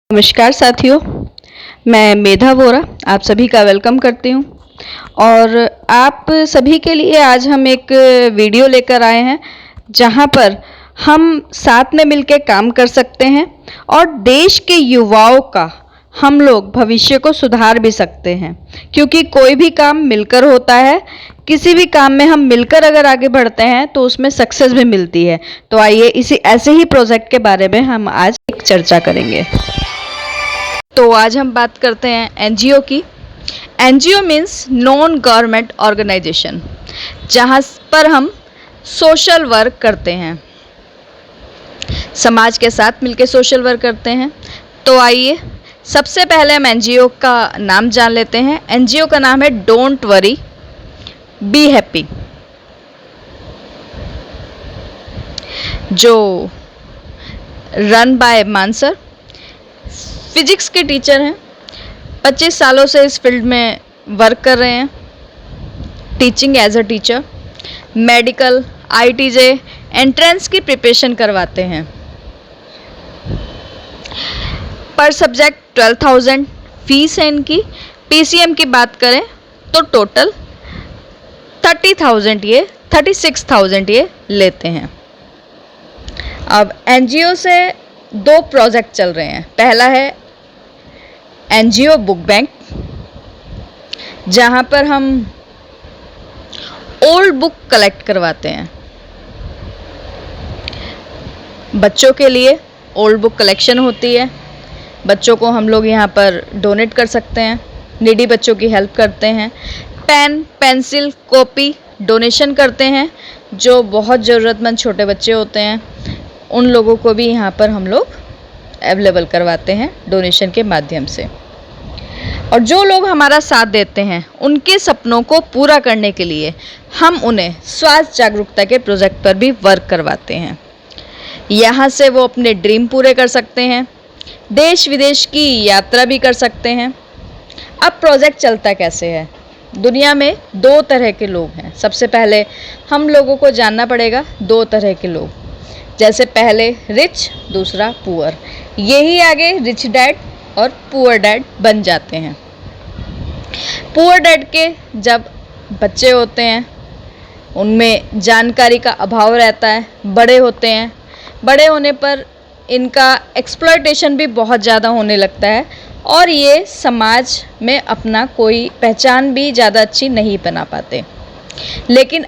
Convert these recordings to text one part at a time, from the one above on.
नमस्कार साथियों, मैं मेधा वोरा आप सभी का वेलकम करती हूँ। और आप सभी के लिए आज हम एक वीडियो लेकर आए हैं जहाँ पर हम साथ में मिलकर काम कर सकते हैं और देश के युवाओं का हम लोग भविष्य को सुधार भी सकते हैं, क्योंकि कोई भी काम मिलकर होता है। किसी भी काम में हम मिलकर अगर आगे बढ़ते हैं तो उसमें सक्सेस भी मिलती है। तो आइए इसी ऐसे ही प्रोजेक्ट के बारे में हम आज एक चर्चा करेंगे। तो आज हम बात करते हैं एनजीओ की। NGO means non government organization, जहाँ पर हम सोशल वर्क करते हैं, समाज के साथ मिलकर सोशल वर्क करते हैं। तो आइए सबसे पहले हम एनजीओ का नाम जान लेते हैं। एनजीओ का नाम है डोंट वरी बी हैप्पी, जो रन बाय मानसर फिजिक्स के टीचर हैं। 25 सालों से इस फील्ड में वर्क कर रहे हैं, teaching as a teacher. Medical, IIT JEE, entrance की प्रिपरेशन करवाते हैं। पर सब्जेक्ट 12,000 फीस है इनकी। पीसीएम की बात करें तो टोटल 36,000 ये लेते हैं। अब एनजीओ से 2 प्रोजेक्ट चल रहे हैं। पहला है एनजीओ बुक बैंक, जहाँ पर हम ओल्ड बुक कलेक्ट करवाते हैं। बच्चों के लिए ओल्ड बुक कलेक्शन होती है। बच्चों को हम लोग यहाँ पर डोनेट कर सकते हैं, नीडी बच्चों की हेल्प करते हैं। पेन, पेंसिल, कॉपी डोनेशन करते हैं। जो बहुत ज़रूरतमंद छोटे बच्चे होते हैं उन लोगों को भी यहाँ पर हम लोग अवेलेबल करवाते हैं डोनेशन के माध्यम से। और जो लोग हमारा साथ देते हैं उनके सपनों को पूरा करने के लिए हम उन्हें स्वास्थ्य जागरूकता के प्रोजेक्ट पर भी वर्क करवाते हैं। यहाँ से वो अपने ड्रीम पूरे कर सकते हैं, देश विदेश की यात्रा भी कर सकते हैं। अब प्रोजेक्ट चलता कैसे है? दुनिया में 2 तरह के लोग हैं। सबसे पहले हम लोगों को जानना पड़ेगा 2 तरह के लोग, जैसे पहले रिच, दूसरा पुअर। यही आगे रिच डैड और पुअर डैड बन जाते हैं। पुअर डैड के जब बच्चे होते हैं उनमें जानकारी का अभाव रहता है, बड़े होते हैं, बड़े होने पर इनका एक्सप्लॉयटेशन भी बहुत ज़्यादा होने लगता है और ये समाज में अपना कोई पहचान भी ज़्यादा अच्छी नहीं बना पाते। लेकिन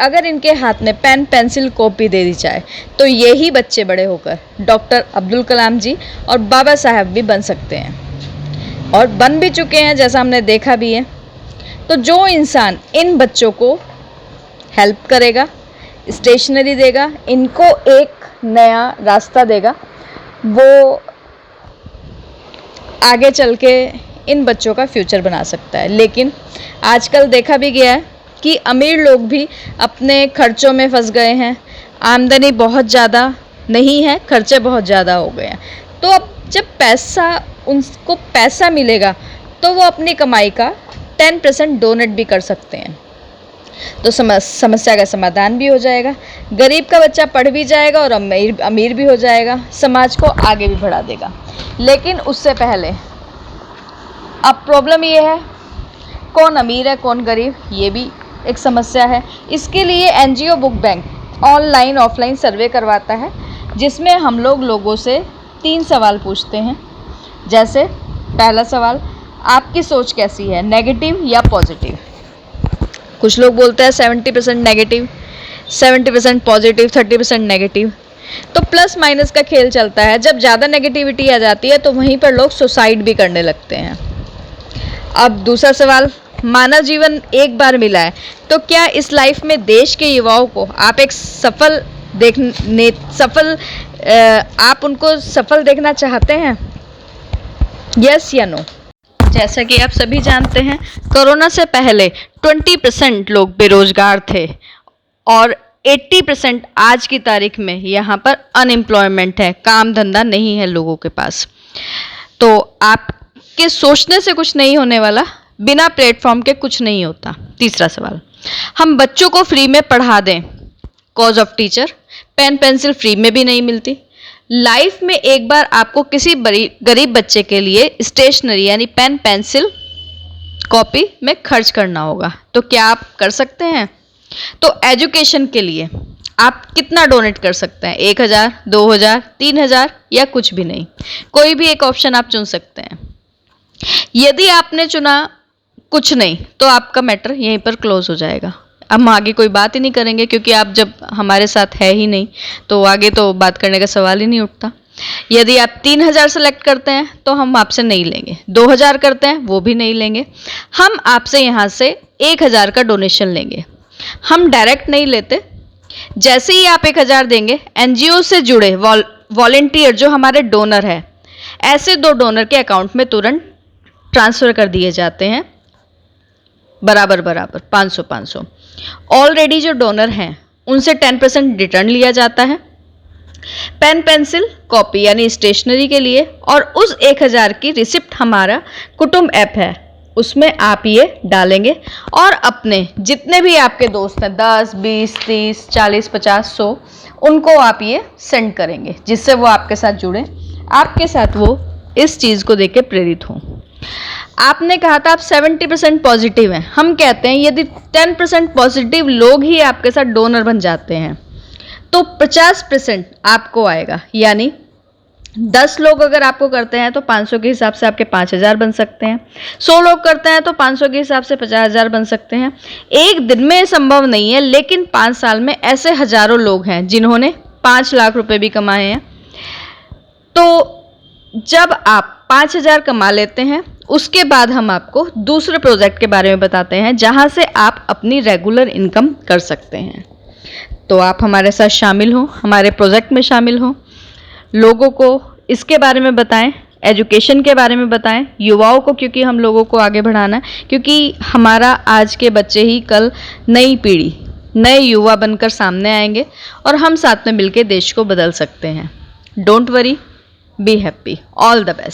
अगर इनके हाथ में पेन, पेंसिल, कॉपी दे दी जाए तो यही बच्चे बड़े होकर डॉक्टर अब्दुल कलाम जी और बाबा साहब भी बन सकते हैं, और बन भी चुके हैं, जैसा हमने देखा भी है। तो जो इंसान इन बच्चों को हेल्प करेगा, स्टेशनरी देगा, इनको एक नया रास्ता देगा, वो आगे चल के इन बच्चों का फ्यूचर बना सकता है। लेकिन आजकल देखा भी गया है कि अमीर लोग भी अपने खर्चों में फंस गए हैं। आमदनी बहुत ज़्यादा नहीं है, खर्चे बहुत ज़्यादा हो गए हैं। तो अब जब उनको पैसा मिलेगा तो वो अपनी कमाई का 10% डोनेट भी कर सकते हैं। तो समस्या का समाधान भी हो जाएगा, गरीब का बच्चा पढ़ भी जाएगा और अमीर भी हो जाएगा, समाज को आगे भी बढ़ा देगा। लेकिन उससे पहले अब प्रॉब्लम ये है, कौन अमीर है कौन गरीब, ये भी एक समस्या है। इसके लिए NGO book bank online offline survey करवाता है, जिसमें हम लोगों से 3 सवाल पूछते हैं। जैसे पहला सवाल, आपकी सोच कैसी है, नेगेटिव या पॉजिटिव? कुछ लोग बोलते हैं 70% नेगेटिव, 70% पॉजिटिव, 30% नेगेटिव। तो प्लस माइनस का खेल चलता है। जब ज़्यादा नेगेटिविटी आ जाती है तो वहीं पर लोग सुसाइड भी करने लगते हैं। अब दूसरा सवाल, मानव जीवन एक बार मिला है, तो क्या इस लाइफ में देश के युवाओं को आप एक आप उनको सफल देखना चाहते हैं? यस या नो? जैसा कि आप सभी जानते हैं, कोरोना से पहले 20% लोग बेरोजगार थे और 80% आज की तारीख में यहाँ पर अनएम्प्लॉयमेंट है, काम धंधा नहीं है लोगों के पास। तो आपके सोचने से कुछ नहीं होने वाला, बिना प्लेटफॉर्म के कुछ नहीं होता। तीसरा सवाल, हम बच्चों को फ्री में पढ़ा दें, cause of teacher, pen pencil free में भी नहीं मिलती, लाइफ में एक बार आपको किसी गरीब बच्चे के लिए स्टेशनरी यानी पेन पेंसिल कॉपी में खर्च करना होगा, तो क्या आप कर सकते हैं? तो एजुकेशन के लिए आप कितना डोनेट कर सकते हैं? 1000, 2000, 3000 या कुछ भी नहीं, कोई भी एक ऑप्शन आप चुन सकते हैं। यदि आपने चुना कुछ नहीं तो आपका मैटर यहीं पर क्लोज हो जाएगा। हम आगे कोई बात ही नहीं करेंगे, क्योंकि आप जब हमारे साथ है ही नहीं तो आगे तो बात करने का सवाल ही नहीं उठता। यदि आप 3000 सेलेक्ट करते हैं तो हम आपसे नहीं लेंगे, 2000 करते हैं वो भी नहीं लेंगे, हम आपसे यहाँ से 1000 का डोनेशन लेंगे। हम डायरेक्ट नहीं लेते, जैसे ही आप 1000 देंगे एनजीओ से जुड़े वॉलेंटियर जो हमारे डोनर है, ऐसे 2 डोनर के अकाउंट में तुरंत ट्रांसफ़र कर दिए जाते हैं बराबर 500-500। ऑलरेडी जो डोनर हैं उनसे 10% रिटर्न लिया जाता है पेन पेंसिल कॉपी यानी स्टेशनरी के लिए, और उस 1000 की रिसिप्ट हमारा कुटुंब ऐप है उसमें आप ये डालेंगे और अपने जितने भी आपके दोस्त हैं 10, 20, 30, 40, 50, 100 उनको आप ये सेंड करेंगे, जिससे वो आपके साथ जुड़े, आपके साथ वो इस चीज़ को देख के प्रेरित हों। आपने कहा था आप 70% पॉजिटिव हैं, हम कहते हैं यदि 10% पॉजिटिव लोग ही आपके साथ डोनर बन जाते हैं तो 50% आपको आएगा, यानी 10 लोग अगर आपको करते हैं तो 500 के हिसाब से आपके 5000 बन सकते हैं, 100 लोग करते हैं तो 500 के हिसाब से 50000 बन सकते हैं। एक दिन में संभव नहीं है, लेकिन 5 साल में ऐसे हजारों लोग हैं जिन्होंने 5 लाख रुपए भी कमाए हैं। तो जब आप 5000 कमा लेते हैं उसके बाद हम आपको दूसरे प्रोजेक्ट के बारे में बताते हैं जहां से आप अपनी रेगुलर इनकम कर सकते हैं। तो आप हमारे साथ शामिल हो, हमारे प्रोजेक्ट में शामिल हो, लोगों को इसके बारे में बताएं, एजुकेशन के बारे में बताएं, युवाओं को, क्योंकि हम लोगों को आगे बढ़ाना है, क्योंकि हमारा आज के बच्चे ही कल नई पीढ़ी, नए युवा बनकर सामने आएंगे और हम साथ में मिलकर देश को बदल सकते हैं। Don't worry, be happy, all the best.